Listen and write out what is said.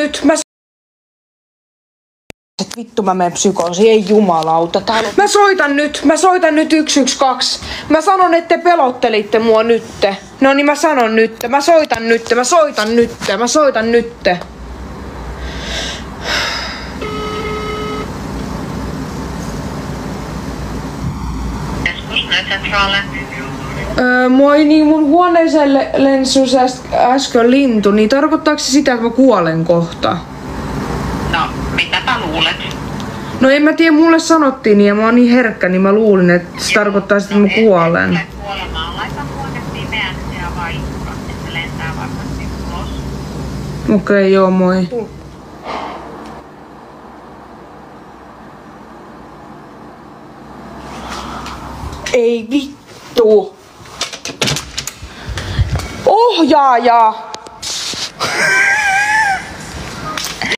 nyt. Vittu mä menen psykoosi, ei jumalauta. Mä soitan nyt 112. Mä sanon, että te pelottelitte mua nytte. No niin mä sanon nytte, mä soitan nytte. Moi, niin mun huoneeseen lensi äsken lintu, niin tarkoittaako se sitä, että mä kuolen kohta? No, mitäpä luulet? No en mä tiedä, mulle sanottiin niin ja mä oon niin herkkä, niin mä luulin, että se tarkoittaa sitä, että mä kuolen. No kuolemaan, laita huone pimeäksi ja vaikka, että se lentää varmasti ulos. Okei, joo, moi. Ei vittu. Ohjaaja!